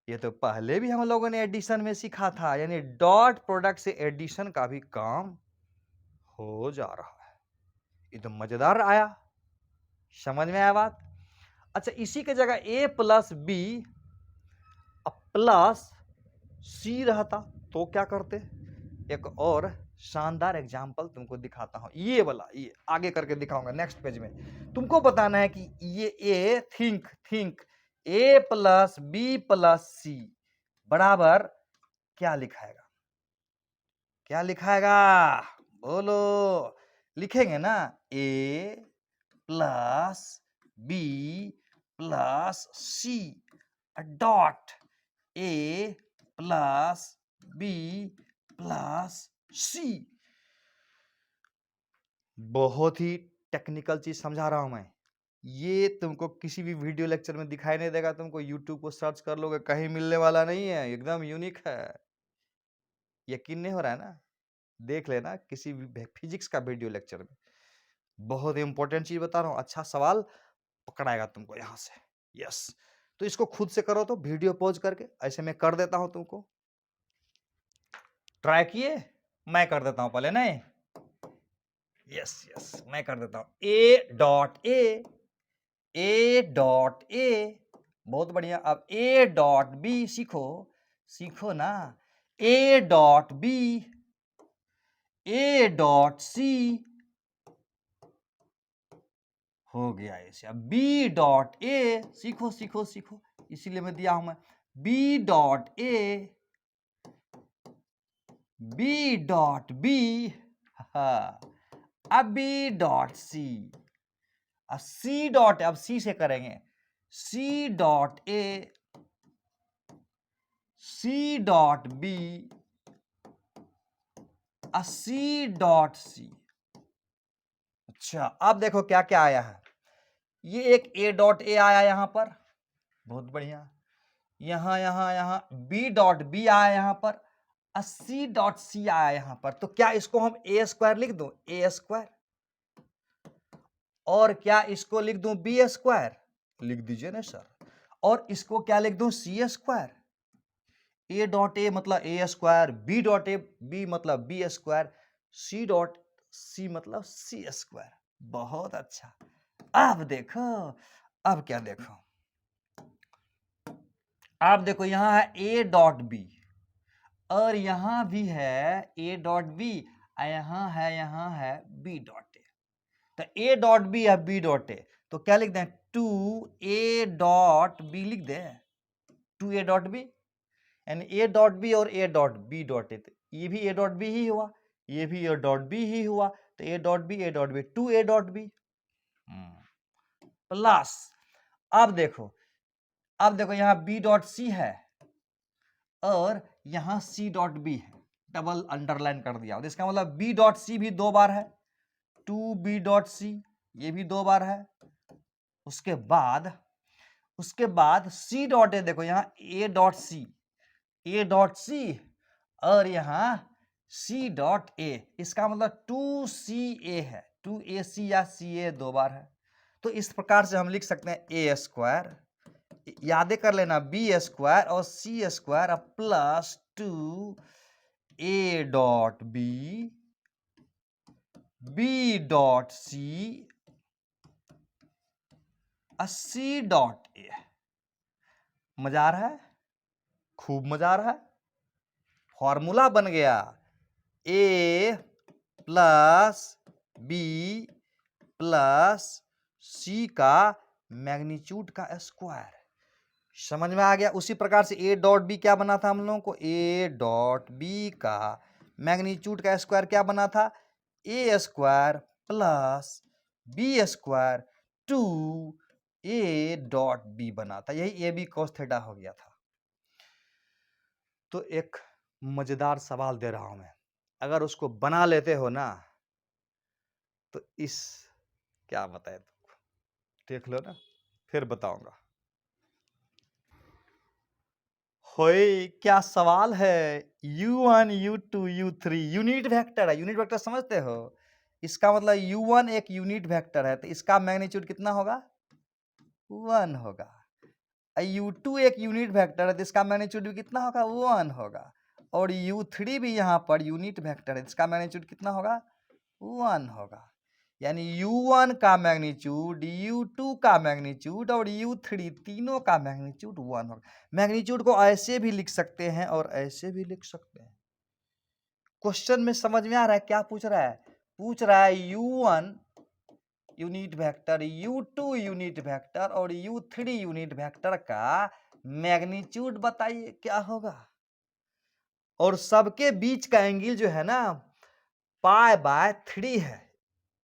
A: ये तो पहले भी हम लोगों ने एडिशन में सीखा था, यानी डॉट प्रोडक्ट से एडिशन का भी काम हो जा रहा है। ये तो मजेदार आया, समझ में आया बात? अच्छा, इसी के जगह a प्लस बी प्लस सी रहता तो क्या करते? एक और शानदार एग्जाम्पल तुमको दिखाता हूं, ये वाला, ये आगे करके दिखाऊंगा नेक्स्ट पेज में। तुमको बताना है कि ये A think A plus B plus C बराबर क्या लिखाएगा? क्या लिखाएगा? बोलो। लिखेंगे ना, A plus B plus C dot A plus B plus C. बहुत ही टेक्निकल चीज समझा रहा हूं मैं। ये तुमको किसी भी वीडियो लेक्चर में दिखाई नहीं देगा। तुमको यूट्यूब को सर्च कर लोगे, कहीं मिलने वाला नहीं है, एकदम यूनिक है। यकीन नहीं हो रहा है ना? देख लेना किसी भी फिजिक्स का वीडियो लेक्चर में। बहुत इंपॉर्टेंट चीज बता रहा हूँ। अच्छा सवाल पकड़ाएगा तुमको यहां से। यस, तो इसको खुद से करो, तो वीडियो पॉज करके ऐसे मैं कर देता हूं तुमको। ट्राई किए? मैं कर देता हूं पहले, नहीं? यस मैं कर देता हूं। ए डॉट ए, बहुत बढ़िया। अब ए डॉट बी सीखो ना। A dot B, A dot C हो गया ऐसे। अब बी डॉट ए सीखो, इसीलिए मैं दिया हूं मैं। B dot A, B dot B, अब बी डॉट सी, अब सी डॉट, अब सी से करेंगे। C dot A, C dot B, C dot C. अच्छा, अब देखो क्या क्या आया है। ये एक ए डॉट ए आया यहां पर, बहुत बढ़िया। यहां बी डॉट बी आया यहां पर, सी डॉट सी आया यहां पर। तो क्या इसको हम ए स्क्वायर लिख दूं? ए स्क्वायर। और क्या इसको लिख दूं बी स्क्वायर? लिख दीजिए ना सर। और इसको क्या लिख दूं? सी स्क्वायर। ए डॉट ए मतलब A square, B dot A B मतलब B square, C dot C मतलब सी स्क्वायर। बहुत अच्छा। अब देखो, अब क्या देखो, अब देखो यहां है ए डॉट बी, और यहां भी है ए डॉट बी, यहां है बी डॉट ए। तो ए डॉट बी है बी डॉट ए, तो क्या लिख दें? टू ए डॉट बी लिख दें। टू ए डॉट बी, यानी ए डॉट बी और A dot B dot A, ये भी ए डॉट बी ही हुआ, ये भी ए डॉट बी ही हुआ। तो A dot B, two A dot B plus, अब देखो यहां बी डॉट सी है और यहां सी डॉट बी है, डबल अंडरलाइन कर दिया। तो इसका मतलब बी डॉट सी भी 2 बार है, टू बी डॉट सी, ये भी 2 बार है। उसके बाद सी डॉट ए, देखो यहां ए डॉट सी और यहां सी डॉट ए, इसका मतलब 2CA है, 2AC या CA 2 बार है। तो इस प्रकार से हम लिख सकते हैं ए स्क्वायर, यादें कर लेना, बी स्क्वायर और C square plus 2 A dot B, B dot C, C dot A. मजा आ रहा है? खूब मजा आ रहा है। फॉर्मूला बन गया ए प्लस बी प्लस सी का मैग्नीट्यूड का स्क्वायर। समझ में आ गया? उसी प्रकार से ए डॉट बी क्या बना था हम लोगों को? ए डॉट बी का मैग्नीट्यूड का स्क्वायर क्या बना था? A square plus B square two A dot B बना था। यही ए बी कॉस थीटा हो गया था। तो एक मजेदार सवाल दे रहा हूं मैं, अगर उसको बना लेते हो ना तो इस, क्या बताए तुमको, देख लो ना, फिर बताऊंगा। होए क्या सवाल है। u1 u2 u3 unit vector है। यूनिट वेक्टर समझते हो? इसका मतलब u1 एक यूनिट वेक्टर है, तो इसका मैग्नीट्यूड कितना होगा? 1 होगा। u2 एक यूनिट वेक्टर है, तो इसका मैग्नीट्यूड भी कितना होगा? 1 होगा। और u3 भी यहाँ पर यूनिट वेक्टर है, इसका मैग्नीट्यूड कितना होगा? 1 होगा। यानी U1 का मैग्नीट्यूड, U2 का मैग्नीट्यूड और U3 तीनों का मैग्नीट्यूड 1 होगा। मैग्नीट्यूड को ऐसे भी लिख सकते हैं और ऐसे भी लिख सकते हैं। क्वेश्चन में समझ में आ रहा है क्या पूछ रहा है? पूछ रहा है U1 unit vector, U2 unit vector और U3 यूनिट वेक्टर का मैग्नीट्यूड बताइए क्या होगा। और सबके बीच का एंगल जो है ना π/3 है।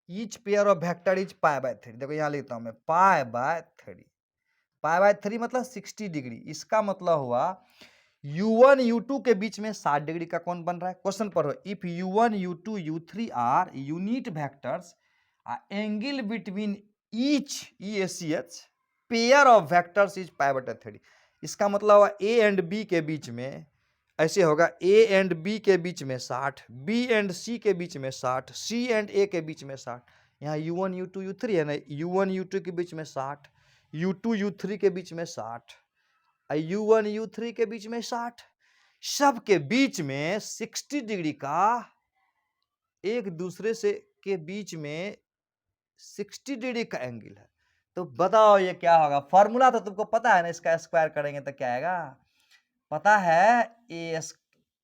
A: Each pair of vector is π/3। देखो यहां लिखता हूं मैं π/3। π/3 मतलब 60 डिग्री। इसका मतलब हुआ U1 U2 के बीच में 60 डिग्री का कोण बन रहा है। क्वेश्चन पढ़ो, if U1 U2 U3 are unit vectors, angle between each EACH pair of vectors is π/3। इसका मतलब हुआ A एंड B के बीच में ऐसे होगा, A एंड B के बीच में 60, B एंड C के बीच में 60, C एंड A के बीच में 60। यहाँ U1 U2 U3 है ना, U1 U2 के बीच में 60, U2 U3 के बीच में 60, U1 U3 के बीच में 60, सब के बीच में 60 डिग्री का एक दूसरे से के बीच में 60 डिग्री का एंगल है। तो बताओ ये क्या होगा? फॉर्मूला तो तुमको पता है ना, इसका स्क्वायर करेंगे तो क्या आएगा? पता है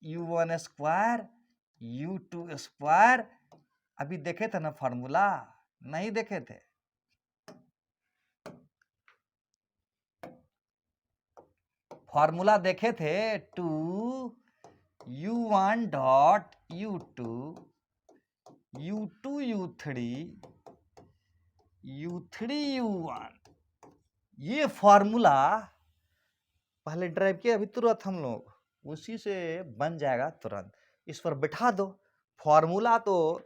A: U1 स्क्वायर U2 स्क्वायर। अभी देखे थे ना फॉर्मूला? नहीं देखे थे? फॉर्मूला देखे थे 2U1 dot U2 U2 U3 U3 U1। ये फॉर्मूला पहले ड्राइव किया, अभी तुरंत हम लोग उसी से बन जाएगा तुरंत। इस पर बैठा दो। फॉर्मूला तो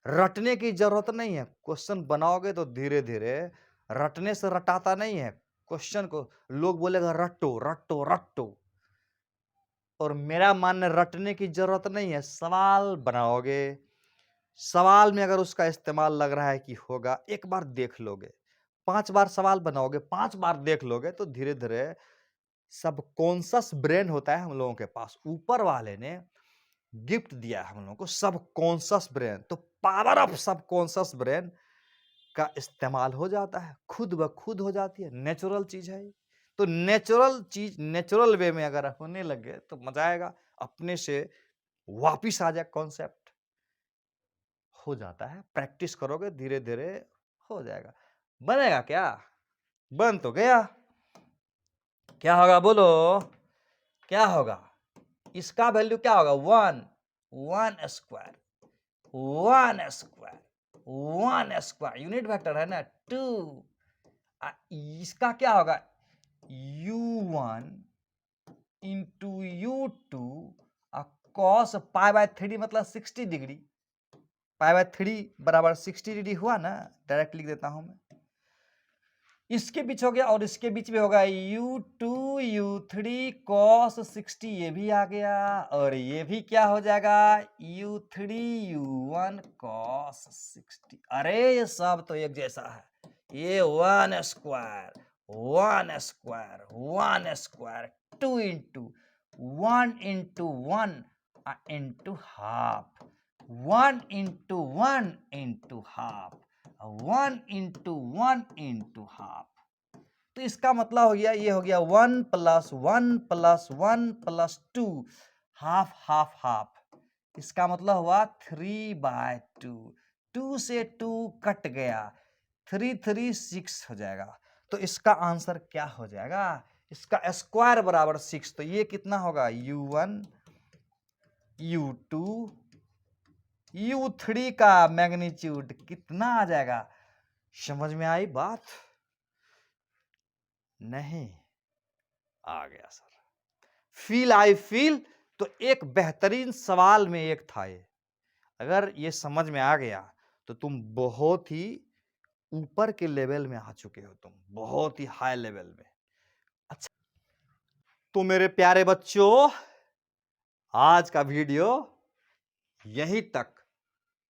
A: रटने की जरूरत नहीं है। क्वेश्चन बनाओगे तो धीरे धीरे, रटने से रटाता नहीं है क्वेश्चन को। लोग बोलेगा रटो रटो रटो, और मेरा मानना रटने की जरूरत नहीं है। सवाल बनाओगे, सवाल में अगर उसका इस्तेमाल लग रहा है कि होगा, एक बार देख लोगे, 5 बार सवाल बनाओगे, 5 बार देख लोगे, तो धीरे धीरे सबकॉन्शियस ब्रेन होता है हम लोगों के पास, ऊपर वाले ने गिफ्ट दिया है हम लोगों को सबकॉन्शियस ब्रेन। तो पावर ऑफ सबकॉन्शियस ब्रेन का इस्तेमाल हो जाता है, खुद ब खुद हो जाती है। नेचुरल चीज है। तो नेचुरल चीज नेचुरल वे में अगर होने लगे तो मजा आएगा, अपने से वापिस आ जाए कॉन्सेप्ट। हो जाता है, प्रैक्टिस करोगे धीरे धीरे हो जाएगा। बनेगा क्या? बन तो गया। क्या होगा बोलो? क्या होगा? इसका वैल्यू क्या होगा? 1 square 1 square 1 square unit vector है ना 2। इसका क्या होगा? U1 इंटू U2 कॉस π/3 मतलब 60 डिग्री। π/3 बराबर 60 डिग्री हुआ ना। डायरेक्ट लिख देता हूं मैं। इसके बीच हो गया और इसके बीच में होगा U2 U3 cos 60, ये भी आ गया। और ये भी क्या हो जाएगा? U3 U1 cos 60। अरे ये सब तो एक जैसा है। ये 1 square 1 square 1 square 2 into 1 into 1 into half, 1 into 1 into half, 1 into 1 into half. तो इसका मतलब हो गया, ये हो गया 1 plus 1 plus 1 plus 2, half half half. इसका मतलब हुआ 3/2। 2 से 2 कट गया, 3 3 6 हो जाएगा। तो इसका आंसर क्या हो जाएगा? इसका स्क्वायर बराबर 6। तो ये कितना होगा? U1 U2 U3 का मैग्नीट्यूड कितना आ जाएगा? समझ में आई बात? नहीं आ गया सर। Feel I feel. तो एक बेहतरीन सवाल में एक था ये। अगर ये समझ में आ गया तो तुम बहुत ही ऊपर के लेवल में आ चुके हो, तुम बहुत ही हाई लेवल में। अच्छा, तो मेरे प्यारे बच्चों, आज का वीडियो यहीं तक।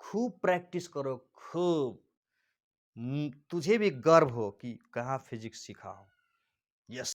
A: खूब प्रैक्टिस करो, खूब। तुझे भी गर्व हो कि कहाँ फिजिक्स सीखा हो। यस।